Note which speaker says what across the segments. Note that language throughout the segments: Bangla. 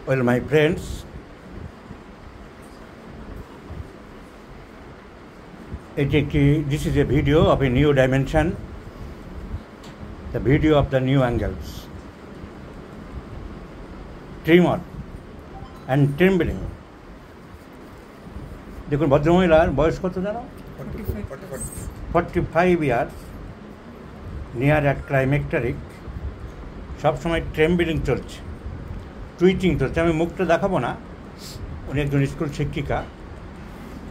Speaker 1: Well, my friends, this is a video of a new dimension, the video of the new angles, tremor and trembling. দেখুন ভদ্রমহিলার বয়স কত জানো? 45 ইয়ার্স, নিয়ার অ্যাট ক্লাইমেক্টারিক, সবসময় ট্রেম্বলিং চলছে, টুইটিং চলছে। আমি মুখটা দেখাবো না, উনি একজন স্কুল শিক্ষিকা,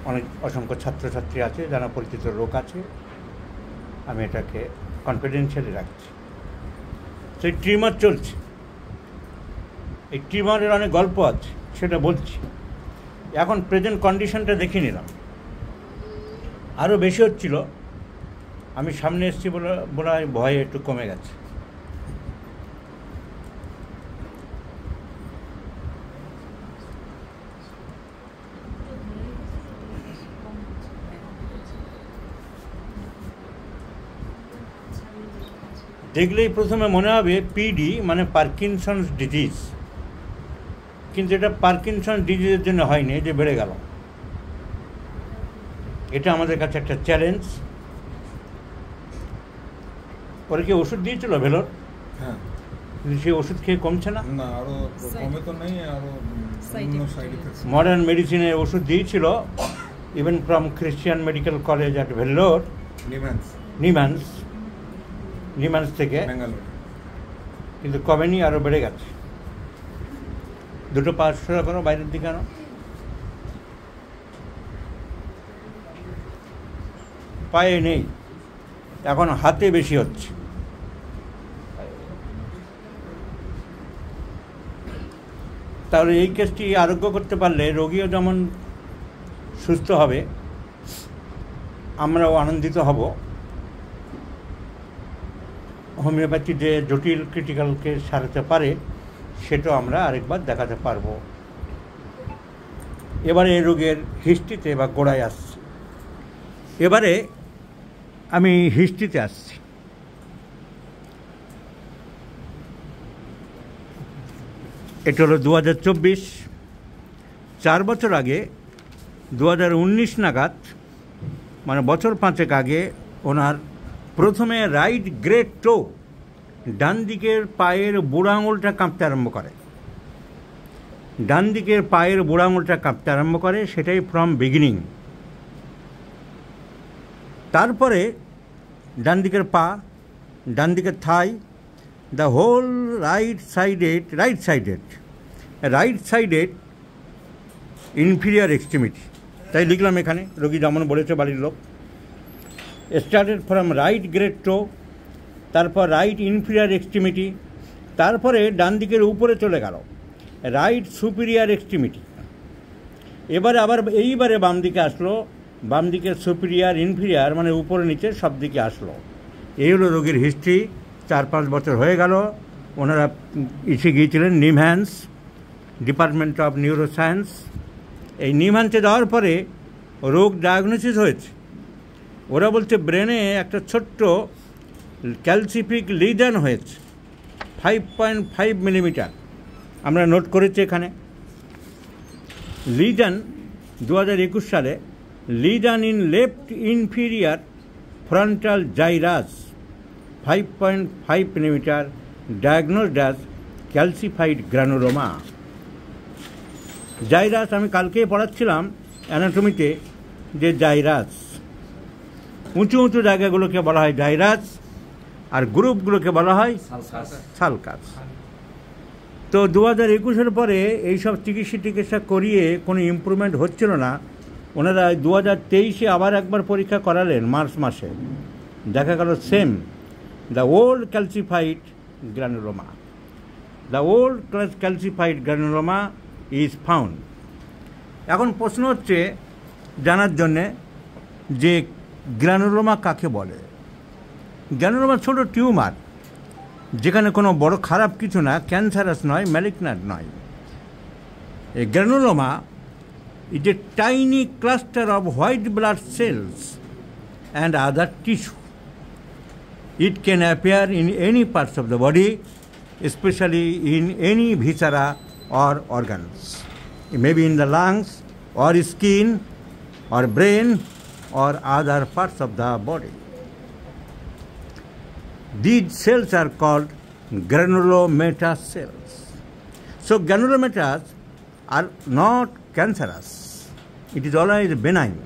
Speaker 1: অনেক অসংখ্য ছাত্রছাত্রী আছে, যারা পরিচিত লোক আছে, আমি এটাকে কনফিডেন্সিয়ালি রাখছি। সেই ট্রিমার চলছে, এই ট্রিমারের অনেক গল্প আছে, সেটা বলছি। এখন প্রেজেন্ট কন্ডিশনটা দেখে নিলাম, আরও বেশি হচ্ছিল, আমি সামনে এসেছি বলে ভয় একটু কমে গেছে। দেখলেই প্রথমে মনে হবে পিডি মানে পার্কিনসন্স ডিজিজ, কিন্তু এটা পার্কিনসন্স ডিজিজের জন্য হয়নি যে বেড়ে গেল। এটা আমাদের কাছে একটা চ্যালেঞ্জ। পরে কি ওষুধ দিয়েছিল ভেলোর? হ্যাঁ, কিন্তু সেই ওষুধ খেয়ে কমছে না। মডার্ন মেডিসিনে ওষুধ দিয়েছিল, even from Christian medical college at Vellore, NIMHANS থেকে, কিন্তু কমেনি, আরও বেড়ে গেছে। দুটো পা সোজা করো, বাইরের দিকে আনো। পায়ে নেই, এখন হাতে বেশি হচ্ছে। তাহলে এই কেসটি আরোগ্য করতে পারলে রোগীও যেমন সুস্থ হবে, আমরাও আনন্দিত হব। হোমিওপ্যাথি যে জটিল ক্রিটিক্যালকে সারাতে পারে, সেটাও আমরা আরেকবার দেখাতে পারবো। এবারে এই রোগের হিস্ট্রিতে বা গোড়ায় আসছি। এবারে আমি হিস্ট্রিতে আসছি। এটা হলো 2024, 4 বছর আগে 2019 নাগাদ, মানে বছর 5 আগে, ওনার প্রথমে রাইট গ্রেট টো, ডান দিকের পায়ের বুড়ো আঙুলটা কাঁপতে আরম্ভ করে, সেটাই ফ্রম বিগিনিং। তারপরে ডান দিকের পা, ডান দিকের থাই, the whole right sided inferior extremity. তাই লিখলাম এখানে, রোগী যেমন বলেছে বাড়ির লোক। Started from right great toe, তারপর রাইট ইনফিরিয়ার এক্সট্রিমিটি, তারপরে ডান দিকের উপরে চলে গেল রাইট সুপিরিয়ার এক্সট্রিমিটি। এইবারে বাম দিকে আসলো, বাম দিকের সুপিরিয়ার ইনফিরিয়ার মানে উপরে নিচে সব দিকে আসলো। এই হলো রোগীর হিস্ট্রি। 4-5 বছর হয়ে গেল। ওনারা এসে গিয়েছিলেন নিমহ্যান্স, ডিপার্টমেন্ট অফ নিউরোসায়েন্স। এই নিমহ্যান্সে যাওয়ার পরে রোগ ডায়াগনোসিস হয়েছে। ওরা বলছে ব্রেনে একটা ছোট্ট ক্যালসিফিক লিডান হয়েছে, 5.5 মিলিমিটার। আমরা নোট করেছি এখানে। লিডান 2021 সালে, লিডান in left inferior frontal gyrus, 5.5 millimetre, diagnosed as calcified granuloma. Gyrus আমি কালকেই পড়াচ্ছিলাম অ্যানাটমিতে, যে জাইরাস উঁচু উঁচু জায়গাগুলোকে বলা হয় জাইরাস, আর গ্রুপগুলোকে বলা হয় সালকাস। তো 2021-এর পরে এইসব চিকিৎসা করিয়ে কোনো ইমপ্রুভমেন্ট হচ্ছিল না। ওনারা 2023-এ আবার একবার পরীক্ষা করালেন মার্চ মাসে, দেখা গেল same, the old calcified granuloma is found. এখন প্রশ্ন হচ্ছে জানার জন্যে যে গ্রানুলোমা কাকে বলে। গ্রানুলোমা ছোটো টিউমার, যেখানে কোনো বড় খারাপ কিছু না, ক্যান্সারাস নয়, ম্যালিগন্যান্ট নয়। এই granuloma is a tiny cluster of white blood cells and other tissue. It can appear in any parts of the body, especially in any viscera or organs. It may be in the lungs or skin or brain or other parts of the body. These cells are called granulomatous cells. So granulomatous are not cancerous. It is always benign.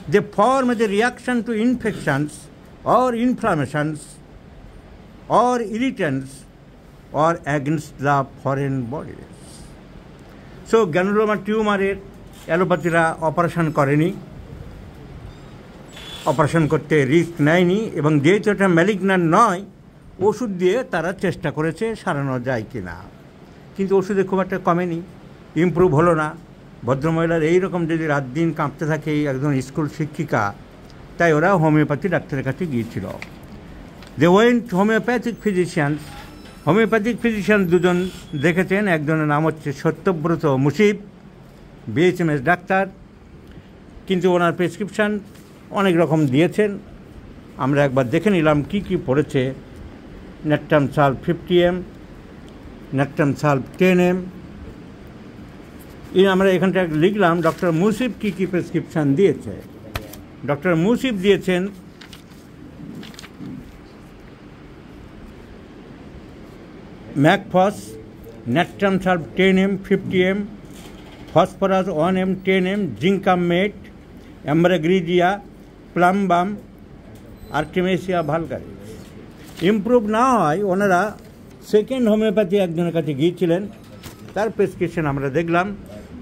Speaker 1: They form as a reaction to infections or inflammations or irritants or against the foreign bodies. So granuloma tumor অ্যালোপ্যাথিরা অপারেশন করেনি, অপারেশন করতে রিস্ক নেয়নি, এবং যেহেতু এটা ম্যালিগন্যান্ট নয়, ওষুধ দিয়ে তারা চেষ্টা করেছে সারানো যায় কি না, কিন্তু ওষুধে খুব একটা কমেনি, ইমপ্রুভ হলো না। ভদ্রমহিলার এইরকম যদি রাত দিন কাঁপতে থাকে একজন স্কুল শিক্ষিকা, তাই ওরা হোমিওপ্যাথি ডাক্তারের কাছে গিয়েছিল। They went homeopathic physicians. Homeopathic physician দুজন দেখেছেন, একজনের নাম হচ্ছে সত্যব্রত মুশিব, বিএইচএমএস ডাক্তার, কিন্তু ওনার প্রেসক্রিপশান অনেক রকম দিয়েছেন। আমরা একবার দেখে নিলাম কি কি পড়েছে। Natrum sulph 50 mg, natrum sulph 10 mg। আমরা এখানটা লিখলাম ডক্টর মুশিব কি কি প্রেসক্রিপশান দিয়েছে। ডক্টর মুশিব দিয়েছেন ম্যাকফস, natrum sulph 10 mg 50 mg, phosphorus 1 mg 10 mg, zincum met, ambra grisea, plumbum, artemisia vulgaris. Improve না হয় ওনারা সেকেন্ড হোমিওপ্যাথি একজনের কাছে গিয়েছিলেন, তার প্রেসক্রিপশন আমরা দেখলাম।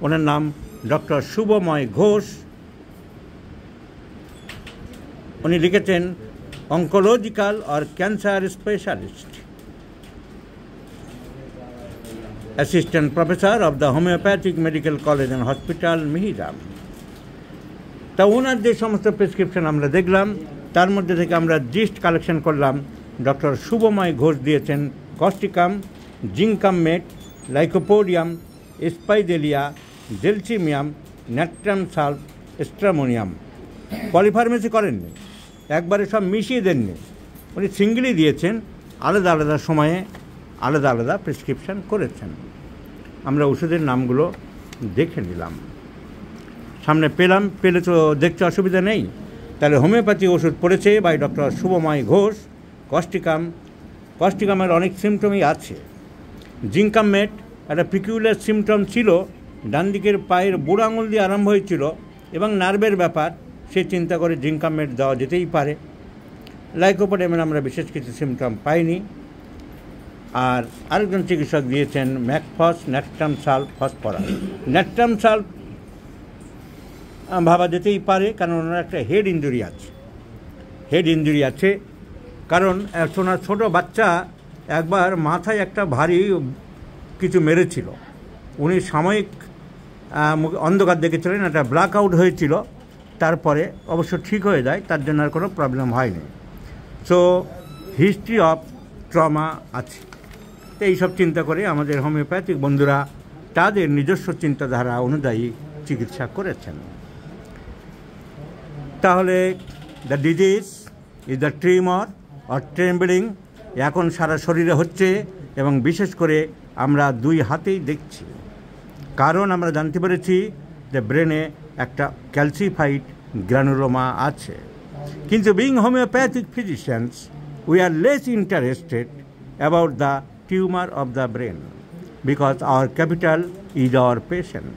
Speaker 1: ওনার নাম ডক্টর শুভময় ঘোষ। উনি লিখেছেন অঙ্কোলজিক্যাল আর cancer specialist, assistant professor of the homoeopathic medical college and hospital, মিহিরাম। তা ওনার যে সমস্ত প্রেসক্রিপশন আমরা দেখলাম, তার মধ্যে থেকে আমরা জিস্ট কালেকশন করলাম। ডক্টর শুভময় ঘোষ দিয়েছেন কস্টিকাম, জিঙ্কামেট, লাইকোপোডিয়াম, স্পাইডেলিয়া, জেলচিমিয়াম, ন্যাট্রাম সাল্ফ, স্ট্রামোনিয়াম। পলিফার্মেসি করেননি, একবারে সব মিশিয়ে দেননি, উনি সিঙ্গেলই দিয়েছেন, আলাদা আলাদা সময়ে আলাদা আলাদা প্রেসক্রিপশান করেছেন। আমরা ওষুধের নামগুলো দেখে নিলাম, সামনে পেলে তো দেখতে অসুবিধা নেই। তাহলে হোমিওপ্যাথি ওষুধ পড়েছে বাই ডক্টর শুভময় ঘোষ। কস্টিকামের অনেক সিমটমই আছে। জিঙ্কামেট একটা পিকিউলার সিমটম ছিল, ডান দিকের পায়ের বুড়ো আঙুল দিয়ে আরম্ভ হয়েছিল এবং নার্ভের ব্যাপার, সে চিন্তা করে জিঙ্কামেট দেওয়া যেতেই পারে। লাইকোপোডিয়ামের আমরা বিশেষ কিছু সিমটম পাইনি। আর আরেকজন চিকিৎসক দিয়েছেন ম্যাকফস, ন্যাট্রাম সাল্ফ, ফসফরাস। ন্যাট্রাম সাল্ফ ভাবা যেতেই পারে, কারণ ওনার একটা হেড ইঞ্জুরি আছে। কারণ ওনার ছোটো বাচ্চা একবার মাথায় একটা ভারী কিছু মেরেছিল, উনি সাময়িক অন্ধকার দেখেছিলেন, একটা ব্ল্যাক আউট হয়েছিল, তারপরে অবশ্য ঠিক হয়ে যায়, তার জন্য আর কোনো প্রবলেম হয়নি। সো হিস্ট্রি অফ ট্রমা আছে। তো এইসব চিন্তা করে আমাদের হোমিওপ্যাথিক বন্ধুরা তাদের নিজস্ব চিন্তাধারা অনুযায়ী চিকিৎসা করেছেন। তাহলে the disease is the tremor or trembling, এখন সারা শরীরে হচ্ছে এবং বিশেষ করে আমরা দুই হাতেই দেখছি, কারণ আমরা জানতে পেরেছি যে ব্রেনে একটা ক্যালসিফাইড গ্রানুলোমা আছে। কিন্তু being homeopathic physicians we are less interested about the tumour of the brain because our capital is our patient.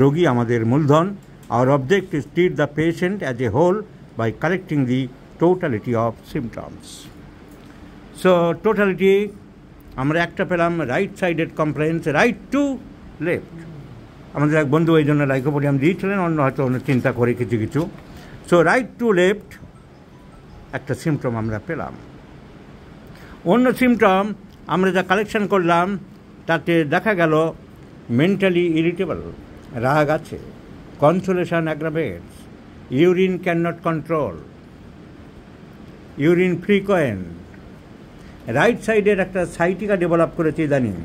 Speaker 1: রোগী আমাদের মূলধন। Our object is treat the patient as a whole by correcting the totality of symptoms. So totality আমরা একটা পেলাম, right sided complaints, right to left. আমাদের এক বন্ধু এই জন্য লাইকোপোডিয়াম দিয়েছিলেন, অন্য হয়তো অন্য চিন্তা করে কিছু। সো রাইট টু লেফট একটা সিমটম আমরা পেলাম। অন্য সিমটম আমরা যা কালেকশন করলাম তাতে দেখা গেল মেন্টালি ইরিটেবল, রাগ আছে, consolation aggravates, urine can not control, urine frequent. Right সাইডের একটা সাইটিকা ডেভেলপ করেছে ইদানিং।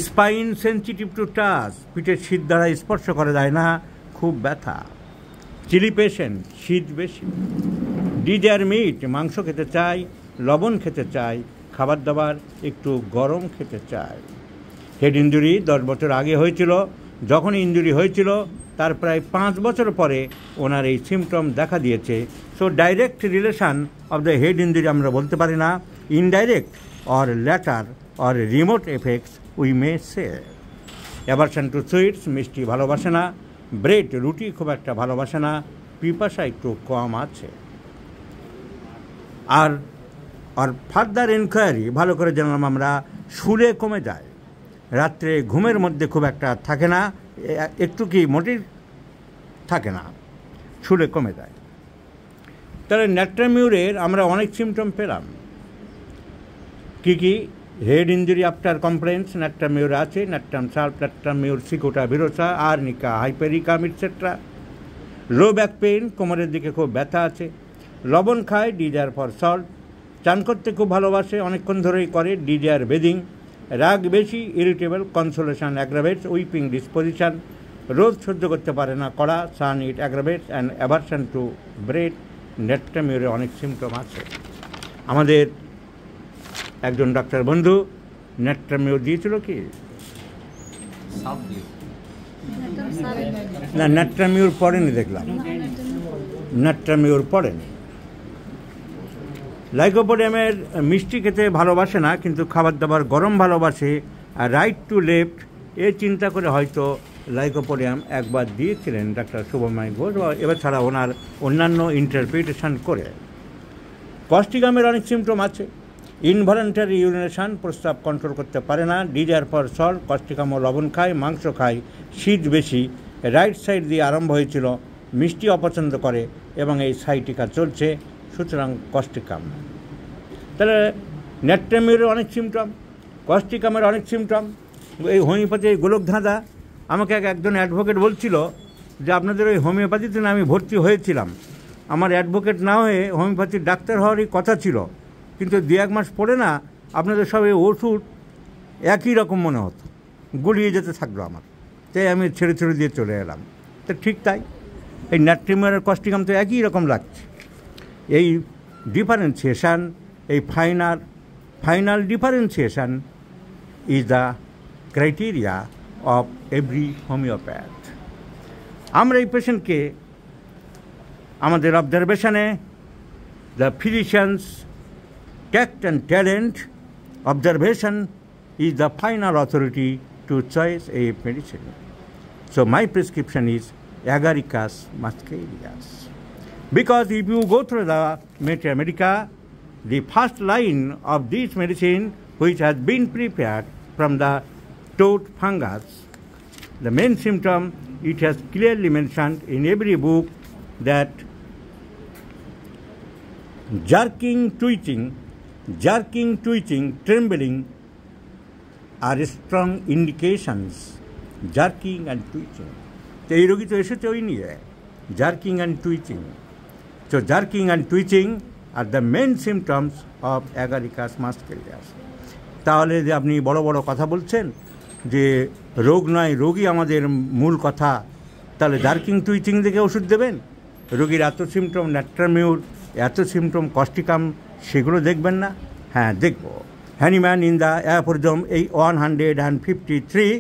Speaker 1: স্পাইন সেন্সিটিভ টু টাচ, পিঠের শীত দ্বারা স্পর্শ করা যায় না, খুব ব্যথা। চিলি পেশেন্ট, শীত বেশি। ডিজায়ার মিট, মাংস খেতে চাই, লবণ খেতে চাই, খাবার দাবার একটু গরম খেতে চাই। হেড ইঞ্জুরি 10 বছর আগে হয়েছিল। যখন ইঞ্জুরি হয়েছিল তার প্রায় 5 বছর পরে ওনার এই সিমটম দেখা দিয়েছে। So direct relation of the head injury আমরা বলতে পারি না, indirect or letter or remote effects we may say. Aversion to sweets, মিষ্টি ভালোবাসে না। ব্রেড, রুটি খুব একটা ভালোবাসে না। পিপাসা একটু কম আছে। আর ফার্দার এনকোয়ারি ভালো করে জানলাম আমরা, শুলে কমে যায়, রাত্রে ঘুমের মধ্যে খুব একটা থাকে না, একটু কি মোটেই থাকে না, শুলে কমে যায়। তাহলে ন্যাট্রামিউরের আমরা অনেক সিমটম পেলাম। কি head injury after complaints natrum mur আছে, natrum sulph, natrum mur cicuta virosa, arnica, hypericum etcetera. Low back pain, কোমরের দিকে খুব ব্যথা আছে। লবণ খায়, ডিজায়ার ফর সল্ট। চান করতে খুব ভালোবাসে, অনেকক্ষণ ধরেই করে, ডিজায়ার বেদিং। রাগ বেশি, irritable, consolation aggravates, weeping disposition. রোদ সহ্য করতে পারে না কড়া, sun it aggravates and aversion to bread. ন্যাট্রামিউরে অনেক সিমটম আছে। আমাদের একজন ডাক্তার বন্ধু ন্যাট্রামিউর দিয়েছিল কি না, ন্যাট্রামিউর পড়েনি দেখলাম, ন্যাট্রামিউর পড়েনি। লাইকোপোডিয়ামের মিষ্টি খেতে ভালোবাসে না, কিন্তু খাবার দাবার গরম ভালোবাসে। আর রাইট টু লেফট এ চিন্তা করে হয়তো লাইকোপোডিয়াম একবার দিয়েছিলেন ডাক্তার শুভময় ঘোষ, এবার ছাড়া ওনার অন্যান্য ইন্টারপ্রিটেশন করে। কস্টিকামের অনেক সিমটম আছে। ইনভলেন্টারি ইউরিনেশন, প্রস্রাব কন্ট্রোল করতে পারে না। ডিজায়ার ফর সল্ট, কস্টিকামও লবণ খায়, মাংস খায়, শীত বেশি। রাইট সাইড দিয়ে আরম্ভ হয়েছিল, মিষ্টি অপছন্দ করে এবং এই সাইটিকা চলছে, সুতরাং কস্টিকাম। তাহলে ন্যাট্রামিউরের অনেক সিমটম, কস্টিকামের অনেক সিমটম। এই হোমিওপ্যাথি গোলক ধাঁধা, আমাকে একজন অ্যাডভোকেট বলছিল যে আপনাদের ওই হোমিওপ্যাথিতে না আমি ভর্তি হয়েছিলাম, আমার অ্যাডভোকেট না হয়ে হোমিওপ্যাথির ডাক্তার হওয়ারই কথা ছিল, কিন্তু 2-1 মাস পরে না আপনাদের সব এই ওষুধ একই রকম মনে হতো, গুলিয়ে যেতে থাকলো আমার, তাই আমি ছেড়ে দিয়ে চলে এলাম। তো ঠিক তাই, এই ন্যাট্রামিউরের কস্টিকাম তো একই রকম লাগছে। এই ডিফারেন্সিয়েশান, এই final differentiation is the criteria of every homoeopath. আমরা এই পেশেন্টকে আমাদের অবজারভেশনে the physicians tact and talent, observation is the final authority to choose a medicine. So my prescription is Agaricus muscarius. Because if you go through the Metia Medica, the first line of this medicine, which has been prepared from the toad fungus, the main symptom, it has clearly mentioned in every book that jerking, twitching, trembling are strong indications. Jerking and twitching. তো এই রোগী তো এসেছে ওই নিয়ে, jerking and twitching. So jerking and twitching are the main symptoms of Agaricus muscarius. তাহলে যে আপনি বড় বড় কথা বলছেন যে রোগ নয় রোগী আমাদের মূল কথা, তাহলে জার্কিং টুইচিং দেখে ওষুধ দেবেন? রোগীর এত সিমটম ন্যাট্রামিউর, এত সিমটম কস্টিকাম, সেগুলো দেখবেন না? হ্যাঁ দেখব। হ্যানিম্যান ইন দ্য অ্যাফোরিজম এই 153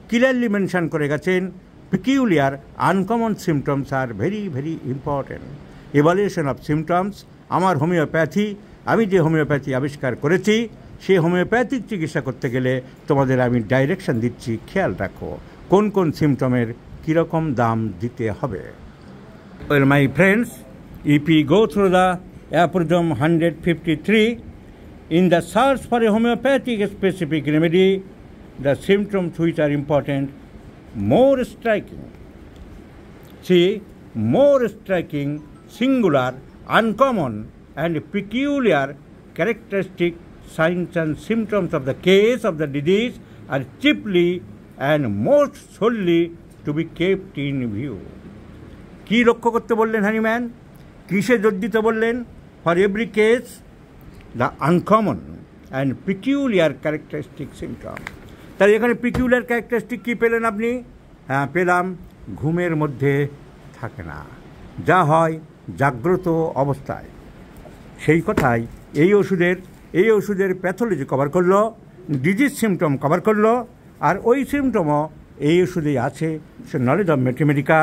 Speaker 1: ক্লিয়ারলি মেনশন করে গেছেন, peculiar uncommon symptoms are very very important. Evaluation of symptoms, আমার হোমিওপ্যাথি, আমি যে হোমিওপ্যাথি আবিষ্কার করেছি সেই হোমিওপ্যাথিক চিকিৎসা করতে গেলে তোমাদের আমি ডাইরেকশন দিচ্ছি, খেয়াল রাখো কোন কোন সিমটমের কীরকম দাম দিতে হবে। Well, my friends, if we go through the Aphorism 153, in the search for a homeopathic specific remedy, the symptoms which are important, more striking, singular, uncommon and peculiar characteristic signs and symptoms of the case of the disease are chiefly and most solely to be kept in view. কি লক্ষ্য করতে বললেন হ্যানিম্যান? কিসে জোর দিতে বললেন? For every case the uncommon and peculiar characteristic symptom. তাহলে এখানে পিকিউলিয়ার ক্যারেক্টারিস্টিক কী পেলেন আপনি? হ্যাঁ পেলাম, ঘুমের মধ্যে থাকে না, যা হয় জাগ্রত অবস্থায়। সেই কথাই এই ওষুধের প্যাথোলজি কভার করলো, ডিজিজ সিমটম কভার করলো, আর ওই সিমটমও এই ওষুধেই আছে। So knowledge of materia medica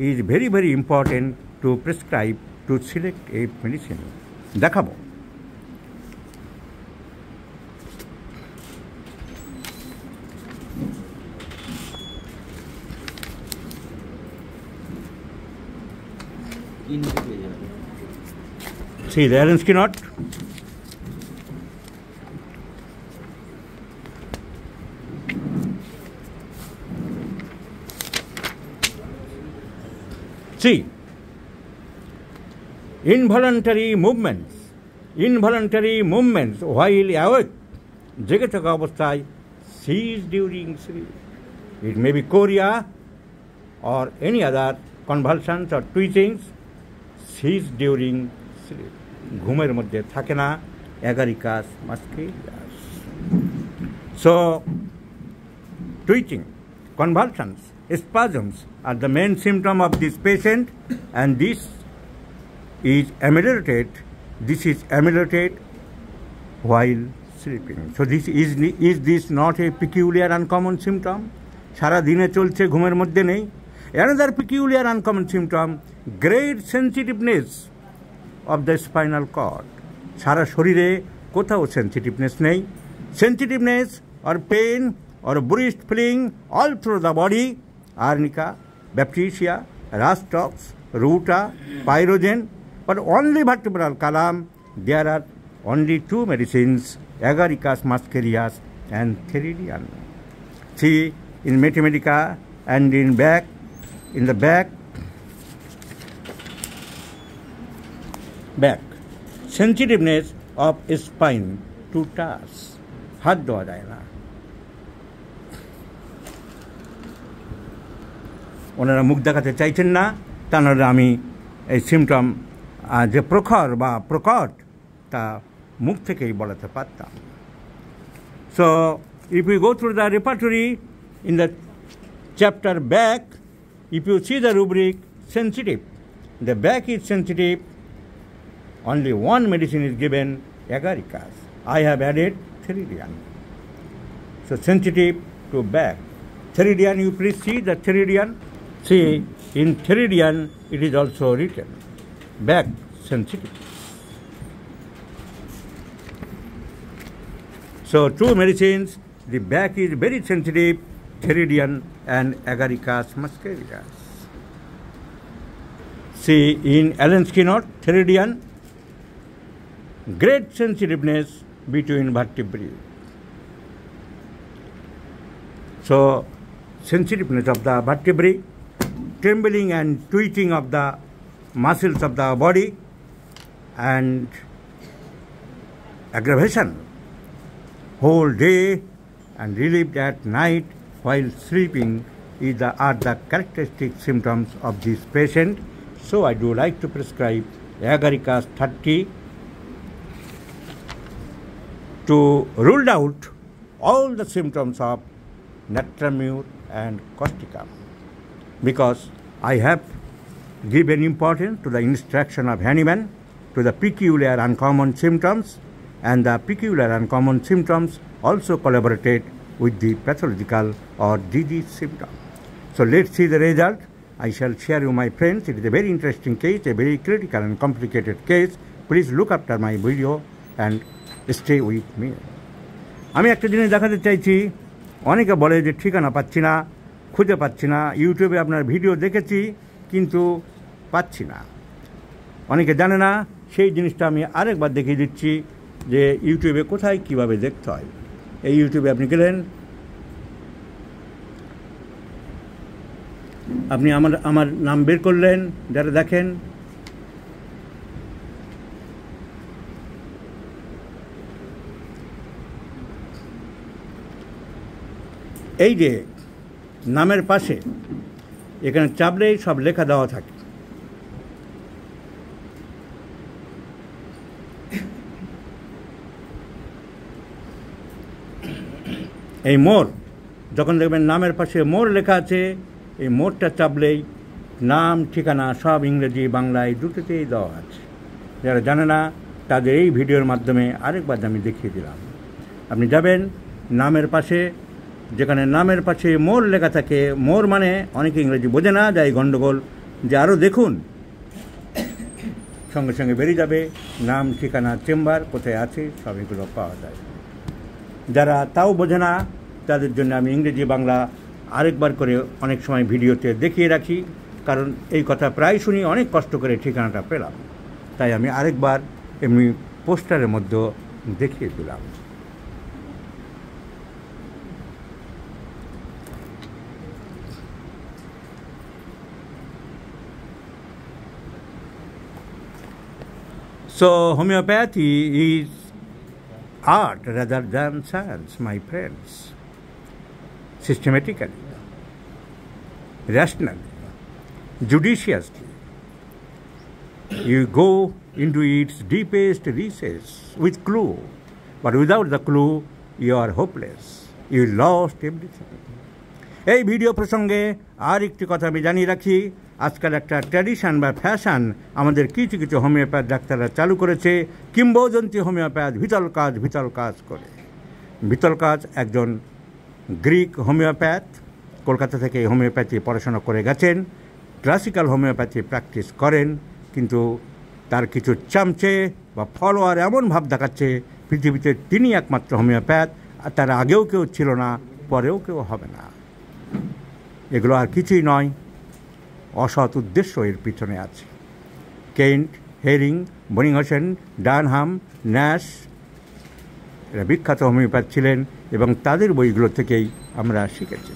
Speaker 1: is very very important to prescribe to select a medicine. দেখাবো। See the Allen's knot. See, involuntary movements while awake, জেগে থাকা অবস্থায়, cease during sleep. It may be chorea or any other convulsions or twitchings, cease during sleep. ঘুমের মধ্যে থাকে না, agaricus muscarius. So, twitching, convulsions, spasms are the main symptom of this patient, and this is ameliorated while sleeping. So is this not a peculiar uncommon symptom? সারা দিনে চলছে, ঘুমের মধ্যে নেই। Another peculiar uncommon symptom, great sensitiveness of the spinal cord. সারা শরীরে কোথাও sensitiveness নেই। Sensitiveness or pain or bruised feeling all through the body, arnica, baptisia, rastox, ruta, pyrogen, but only vertebral column. There are only two medicines, agaricus muscarius and theridion. See, in Mathematica and in the back, sensitiveness of spine to touch, হাত দেওয়া যায় না। ওনারা মুখ দেখাতে চাইছেন না, তা নাহলে আমি এই সিমটম যে প্রখর বা প্রকট তা মুখ থেকেই বলাতে পারতাম। So if you go through the repertory in the chapter back, if you see the rubric sensitive, the back is sensitive, only one medicine is given, agaricus. I have added theridion. So sensitive to back. Theridion, you please see the theridion. See, in theridion it is also written, back sensitive. So two medicines, the back is very sensitive, theridion and agaricus muscarius. See, in Allen's knot, theridion, great sensitiveness between vertebrae. So, sensitiveness of the vertebrae, trembling and twitching of the muscles of the body, and aggravation whole day and relieved at night while sleeping are the characteristic symptoms of this patient. So I do like to prescribe agaricus 30 to rule out all the symptoms of natramur and causticum, because I have given importance to the instruction of Hahnemann to the peculiar uncommon symptoms, and the peculiar uncommon symptoms also collaborated with the pathological or disease symptom. So let's see the result. I shall share you, my friends. It is a very interesting case, a very critical and complicated case. Please look after my video and stay with me. আমি একটা জিনিস দেখাতে চাইছি, অনেকে বলে যে ঠিকানা পাচ্ছি না, খুঁজে পাচ্ছি না, ইউটিউবে আপনার ভিডিও দেখেছি কিন্তু পাচ্ছি না। অনেকে জানে না, সেই জিনিসটা আমি আরেকবার দেখিয়ে দিচ্ছি যে ইউটিউবে কোথায় কিভাবে দেখতে হয়। এই ইউটিউবে আপনি গেলেন, আপনি আমার নাম বের করলেন, যারা দেখেন এই যে নামের পাশে এখানে চাপলেই সব লেখা দেওয়া থাকে। এই মোর, যখন দেখবেন নামের পাশে মোর লেখা আছে, এই মোরটা চাপলেই নাম ঠিকানা সব ইংরেজি বাংলায় দুটোতেই দেওয়া আছে। যারা জানে না তাদের এই ভিডিওর মাধ্যমে আরেকবার আমি দেখিয়ে দিলাম। আপনি যাবেন, নামের পাশে যেখানে নামের পাশে মোর লেখা থাকে, মোর মানে অনেকে ইংরেজি বোঝে না, যাই গণ্ডগোল, যে আরও দেখুন, সঙ্গে সঙ্গে বেরিয়ে যাবে নাম, ঠিকানা, চেম্বার কোথায় আছে, সব এগুলো পাওয়া যায়। যারা তাও বোঝে না তাদের জন্য আমি ইংরেজি বাংলা আরেকবার করে অনেক সময় ভিডিওতে দেখিয়ে রাখি, কারণ এই কথা প্রায় শুনি, অনেক কষ্ট করে ঠিকানাটা পেলাম, তাই আমি আরেকবার এমনি পোস্টারের মধ্যে দেখিয়ে দিলাম। So homeopathy is art rather than science, my friends. Systematically, rationally, judiciously, you go into its deepest recess with clue, but without the clue, you are hopeless. You lost everything. এই ভিডিও প্রসঙ্গে আর একটি কথা আমি জানিয়ে রাখি, আজকাল একটা ট্র্যাডিশন বা ফ্যাশন আমাদের কিছু কিছু হোমিওপ্যাথ ডাক্তাররা চালু করেছে, কিংবদন্তি হোমিওপ্যাথ ভিতল কাজ করে। ভিতল কাজ একজন গ্রিক হোমিওপ্যাথ, কলকাতা থেকে হোমিওপ্যাথি পড়াশোনা করে গেছেন, ক্লাসিক্যাল হোমিওপ্যাথি প্র্যাকটিস করেন, কিন্তু তার কিছু চামচে বা ফলোয়ার এমন ভাব দেখাচ্ছে পৃথিবীতে তিনি একমাত্র হোমিওপ্যাথ, আর তার আগেও কেউ ছিল না, পরেও কেউ হবে না। এগুলো আর কিছুই নয়, অসৎ উদ্দেশ্য এর পিছনে আছে। কেন্ট, হেরিং, বনিংহাউসেন, ডানহাম, ন্যাশ এরা বিখ্যাত হোমিওপ্যাথ ছিলেন এবং তাদের বইগুলো থেকেই আমরা শিখেছি।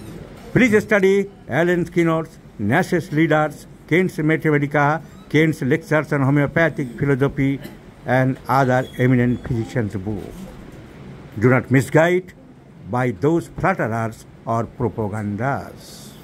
Speaker 1: Please study Allen Skinner's, Nash's leaders, Kent's mathematica, Kent's lectures on homoeopathic philosophy and other eminent physicians' book. Do not misguide by those flatterers or propagandas.